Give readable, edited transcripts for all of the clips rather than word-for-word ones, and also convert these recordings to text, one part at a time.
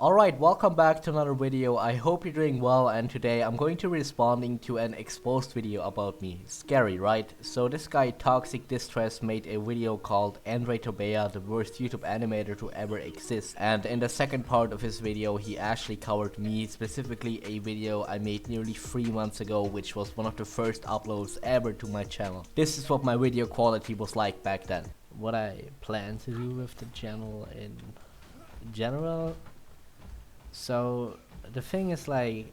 Alright, welcome back to another video. I hope you're doing well, and today I'm going to be responding to an exposed video about me. Scary, right? So this guy Toxic Distress made a video called Andre Tobea, the worst YouTube animator to ever exist. And in the second part of his video, he actually covered me, specifically a video I made nearly 3 months ago, which was one of the first uploads ever to my channel. This is what my video quality was like back then. What I plan to do with the channel in general. So the thing is, like,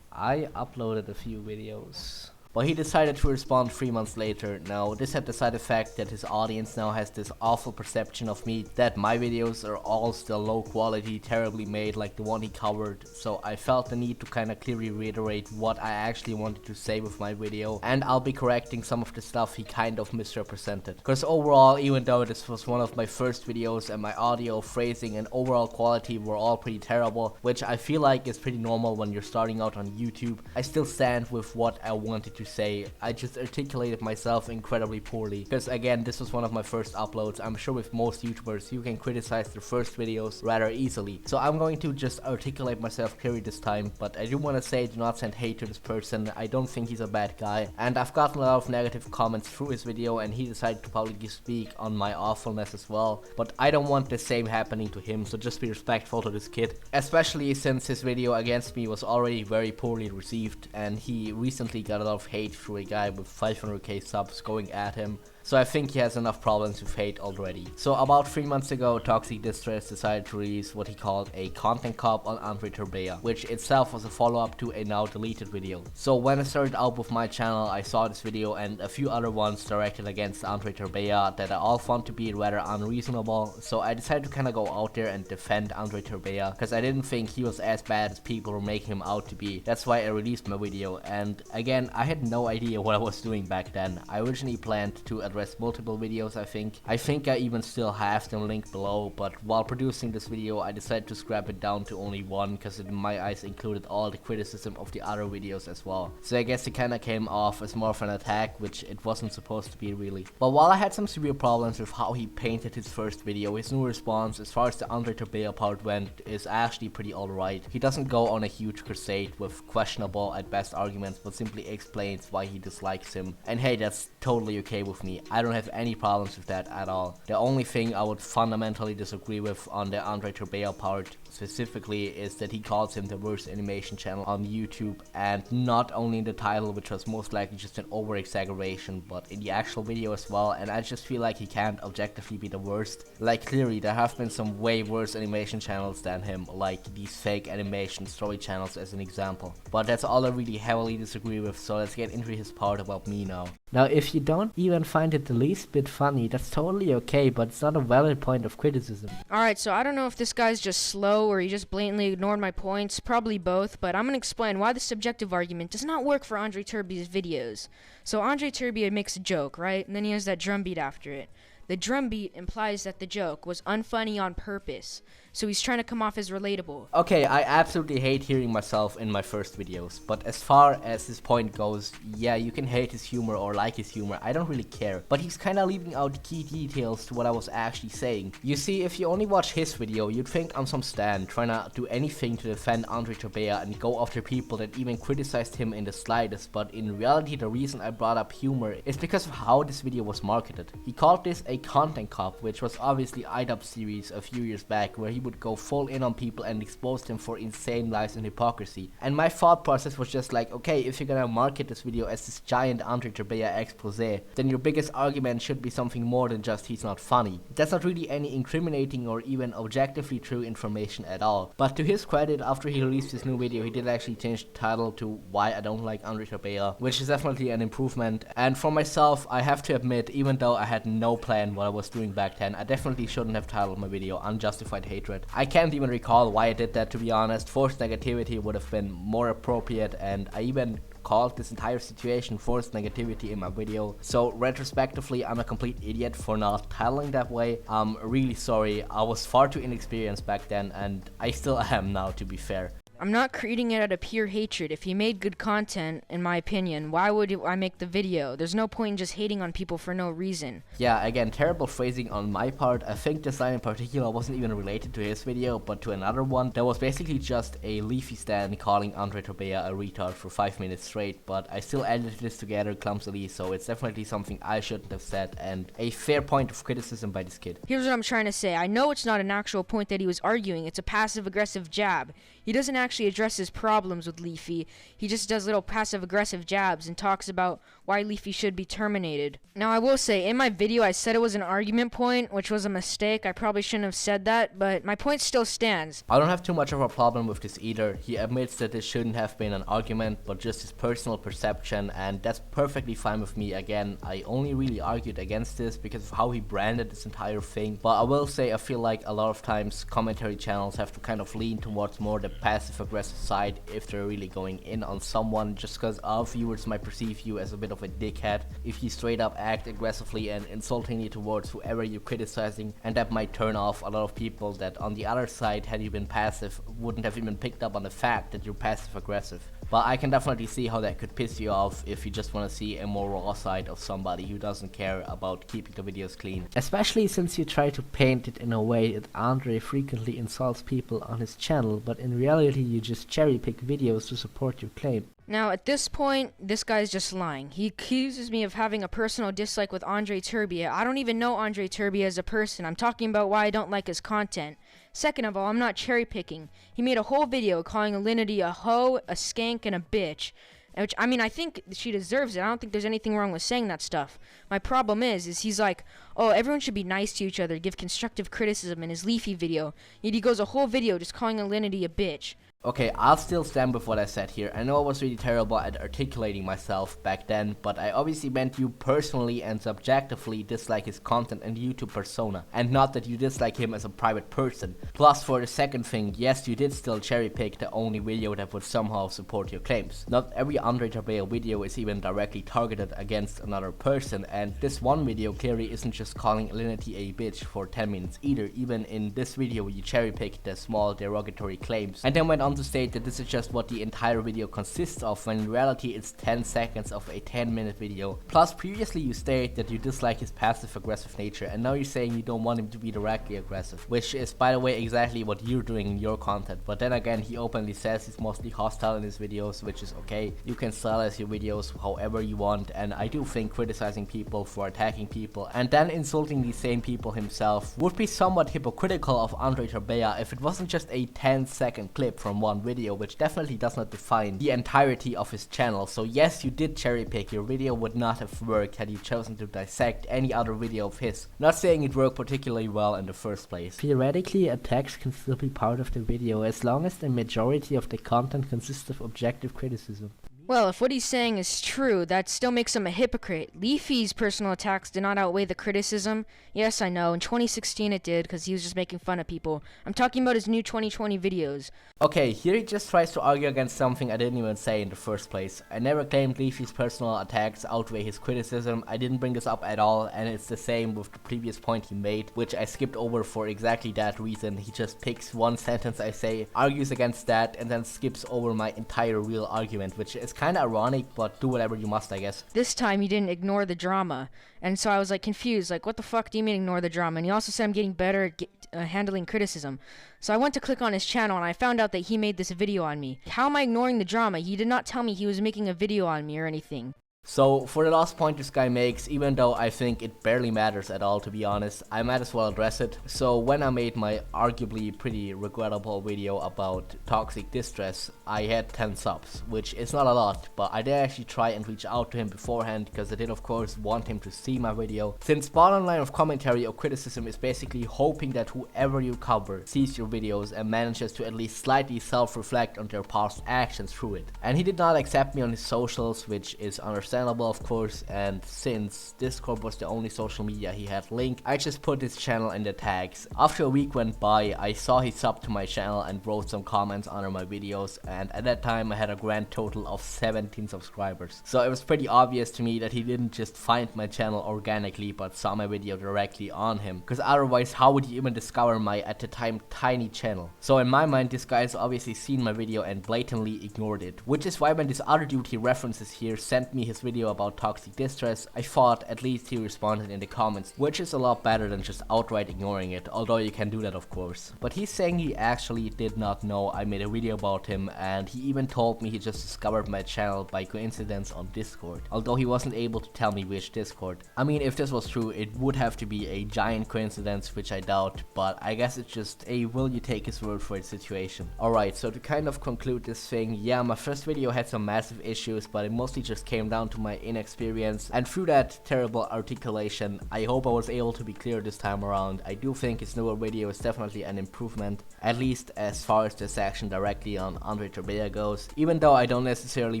I uploaded a few videos, but he decided to respond 3 months later. Now this had the side effect that his audience now has this awful perception of me, that my videos are all still low quality, terribly made like the one he covered. So I felt the need to kind of clearly reiterate what I actually wanted to say with my video, and I'll be correcting some of the stuff he kind of misrepresented. Because overall, even though this was one of my first videos and my audio, phrasing and overall quality were all pretty terrible, which I feel like is pretty normal when you're starting out on YouTube, I still stand with what I wanted to say. I just articulated myself incredibly poorly, because again, this was one of my first uploads. I'm sure with most YouTubers you can criticize their first videos rather easily, so I'm going to just articulate myself clearly this time. But I do want to say, do not send hate to this person. I don't think he's a bad guy, and I've gotten a lot of negative comments through his video, and he decided to publicly speak on my awfulness as well. But I don't want the same happening to him, so just be respectful to this kid, especially since his video against me was already very poorly received, and he recently got a lot of hate through a guy with 500k subs going at him. So I think he has enough problems with hate already. So about 3 months ago, Toxic Distress decided to release what he called a content cop on Andre Tobea, which itself was a follow-up to a now deleted video. So when I started out with my channel, I saw this video and a few other ones directed against Andre Tobea that I all found to be rather unreasonable. So I decided to kind of go out there and defend Andre Tobea, because I didn't think he was as bad as people were making him out to be. That's why I released my video, and again, I had no idea what I was doing back then. I originally planned to address multiple videos. I think I even still have them linked below, but while producing this video I decided to scrap it down to only one, because it in my eyes included all the criticism of the other videos as well. So I guess it kinda came off as more of an attack, which it wasn't supposed to be really. But while I had some severe problems with how he painted his first video, his new response as far as the Andre Tobea part went is actually pretty alright. He doesn't go on a huge crusade with questionable at best arguments, but simply explains why he dislikes him, and hey, that's totally okay with me. I don't have any problems with that at all. The only thing I would fundamentally disagree with on the Andre Tobea part specifically is that he calls him the worst animation channel on YouTube, and not only in the title, which was most likely just an over exaggeration, but in the actual video as well. And I just feel like he can't objectively be the worst. Like, clearly there have been some way worse animation channels than him, like these fake animation story channels as an example. But that's all I really heavily disagree with, so let's get into his part about me now. Now, if you don't even find it the least bit funny, that's totally okay, but it's not a valid point of criticism. Alright, so I don't know if this guy's just slow or he just blatantly ignored my points, probably both, but I'm gonna explain why the subjective argument does not work for Andre Turbea's videos. So Andre Turbea makes a joke, right? And then he has that drum beat after it. The drum beat implies that the joke was unfunny on purpose, so he's trying to come off as relatable. Okay, I absolutely hate hearing myself in my first videos, but as far as his point goes, yeah, you can hate his humor or like his humor, I don't really care. But he's kinda leaving out key details to what I was actually saying. You see, if you only watch his video, you'd think I'm some stan trying to do anything to defend Andre Tobea and go after people that even criticized him in the slightest, but in reality the reason I brought up humor is because of how this video was marketed. He called this a content cop, which was obviously IDUB series a few years back, where he would go full in on people and expose them for insane lies and hypocrisy. And my thought process was just like, okay, if you're gonna market this video as this giant Andre Tobea expose, then your biggest argument should be something more than just he's not funny. That's not really any incriminating or even objectively true information at all. But to his credit, after he released his new video, he did actually change the title to Why I Don't Like Andre Tobea, which is definitely an improvement. And for myself, I have to admit, even though I had no plan what I was doing back then, I definitely shouldn't have titled my video Unjustified Hatred. I can't even recall why I did that, to be honest. Forced negativity would have been more appropriate, and I even called this entire situation forced negativity in my video. So retrospectively, I'm a complete idiot for not titling that way. I'm really sorry. I was far too inexperienced back then, and I still am now, to be fair. I'm not creating it out of pure hatred. If he made good content, in my opinion, why would I make the video? There's no point in just hating on people for no reason. Yeah, again, terrible phrasing on my part. I think this line in particular wasn't even related to his video, but to another one that was basically just a Leafy stan calling Andre Torbea a retard for 5 minutes straight, but I still edited this together clumsily, so it's definitely something I shouldn't have said, and a fair point of criticism by this kid. Here's what I'm trying to say. I know it's not an actual point that he was arguing. It's a passive-aggressive jab. He doesn't actually address his problems with Leafy. He just does little passive-aggressive jabs and talks about why Leafy should be terminated. Now, I will say, in my video, I said it was an argument point, which was a mistake. I probably shouldn't have said that, but my point still stands. I don't have too much of a problem with this either. He admits that this shouldn't have been an argument, but just his personal perception, and that's perfectly fine with me. Again, I only really argued against this because of how he branded this entire thing, but I will say I feel like a lot of times commentary channels have to kind of lean towards more the passive-aggressive side if they're really going in on someone, just because our viewers might perceive you as a bit of a dickhead if you straight up act aggressively and insultingly towards whoever you're criticizing, and that might turn off a lot of people that on the other side, had you been passive, wouldn't have even picked up on the fact that you're passive-aggressive. But I can definitely see how that could piss you off if you just want to see a more raw side of somebody who doesn't care about keeping the videos clean. Especially since you try to paint it in a way that Andre frequently insults people on his channel, but in reality you just cherry pick videos to support your claim. Now, at this point, this guy's just lying. He accuses me of having a personal dislike with Andre Torbea. I don't even know Andre Torbea as a person. I'm talking about why I don't like his content. Second of all, I'm not cherry picking. He made a whole video calling Alinity a hoe, a skank, and a bitch. Which, I mean, I think she deserves it. I don't think there's anything wrong with saying that stuff. My problem is he's like, oh, everyone should be nice to each other, give constructive criticism in his Leafy video. Yet he goes a whole video just calling Alinity a bitch. Okay, I'll still stand with what I said here. I know I was really terrible at articulating myself back then, but I obviously meant you personally and subjectively dislike his content and YouTube persona, and not that you dislike him as a private person. Plus, for the second thing, yes, you did still cherry pick the only video that would somehow support your claims. Not every Andre Torbea video is even directly targeted against another person, and this one video clearly isn't just calling Alinity a bitch for 10 minutes either. Even in this video, you cherry picked the small derogatory claims, and then went on to state that this is just what the entire video consists of, when in reality it's 10 seconds of a 10-minute video. Plus, previously you stated that you dislike his passive-aggressive nature, and now you're saying you don't want him to be directly aggressive, which is, by the way, exactly what you're doing in your content. But then again, he openly says he's mostly hostile in his videos, which is okay. You can stylize your videos however you want, and I do think criticizing people for attacking people and then insulting these same people himself would be somewhat hypocritical of Andre Torbea if it wasn't just a 10-second clip from one video, which definitely does not define the entirety of his channel. So yes, you did cherry pick. Your video would not have worked had you chosen to dissect any other video of his. Not saying it worked particularly well in the first place. Theoretically, attacks can still be part of the video as long as the majority of the content consists of objective criticism. Well, if what he's saying is true, that still makes him a hypocrite. Leafy's personal attacks did not outweigh the criticism. Yes, I know, in 2016 it did, because he was just making fun of people. I'm talking about his new 2020 videos. Okay, here he just tries to argue against something I didn't even say in the first place. I never claimed Leafy's personal attacks outweigh his criticism. I didn't bring this up at all, and it's the same with the previous point he made, which I skipped over for exactly that reason. He just picks one sentence I say, argues against that, and then skips over my entire real argument, which is kinda ironic, but do whatever you must, I guess. This time he didn't ignore the drama, and so I was like confused, like what the fuck do you mean ignore the drama? And he also said I'm getting better at handling criticism. So I went to click on his channel and I found out that he made this video on me. How am I ignoring the drama? He did not tell me he was making a video on me or anything. So, for the last point this guy makes, even though I think it barely matters at all, to be honest, I might as well address it. So, when I made my arguably pretty regrettable video about toxic distress, I had 10 subs, which is not a lot, but I did actually try and reach out to him beforehand, because I did of course want him to see my video, since bottom line of commentary or criticism is basically hoping that whoever you cover sees your videos and manages to at least slightly self-reflect on their past actions through it. And he did not accept me on his socials, which is understandable. understandable of course, and since Discord was the only social media he had linked, I just put his channel in the tags. After a week went by, I saw he subbed to my channel and wrote some comments under my videos, and at that time I had a grand total of 17 subscribers. So it was pretty obvious to me that he didn't just find my channel organically but saw my video directly on him, because otherwise how would he even discover my at the time tiny channel? So in my mind this guy has obviously seen my video and blatantly ignored it, which is why when this other dude he references here sent me his video about toxic distress, I thought at least he responded in the comments, which is a lot better than just outright ignoring it, although you can do that of course. But he's saying he actually did not know I made a video about him, and he even told me he just discovered my channel by coincidence on Discord, although he wasn't able to tell me which Discord. I mean, if this was true, it would have to be a giant coincidence, which I doubt, but I guess it's just a will you take his word for it situation. Alright, so to kind of conclude this thing, yeah, my first video had some massive issues, but it mostly just came down to my inexperience, and through that terrible articulation, I hope I was able to be clear this time around. I do think his newer video is definitely an improvement, at least as far as the section directly on Andre Torbea goes, even though I don't necessarily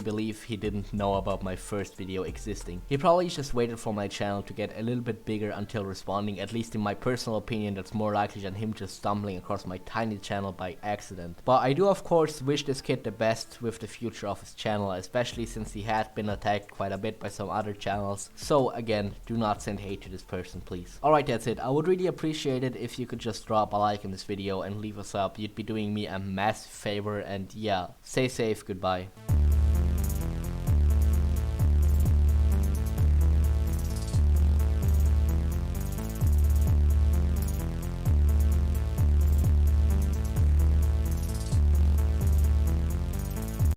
believe he didn't know about my first video existing. He probably just waited for my channel to get a little bit bigger until responding, at least in my personal opinion that's more likely than him just stumbling across my tiny channel by accident. But I do of course wish this kid the best with the future of his channel, especially since he had been attacked quite a bit by some other channels. So again, do not send hate to this person please. Alright, that's it. I would really appreciate it if you could just drop a like in this video and leave a sub. You'd be doing me a massive favor, and yeah, stay safe, goodbye.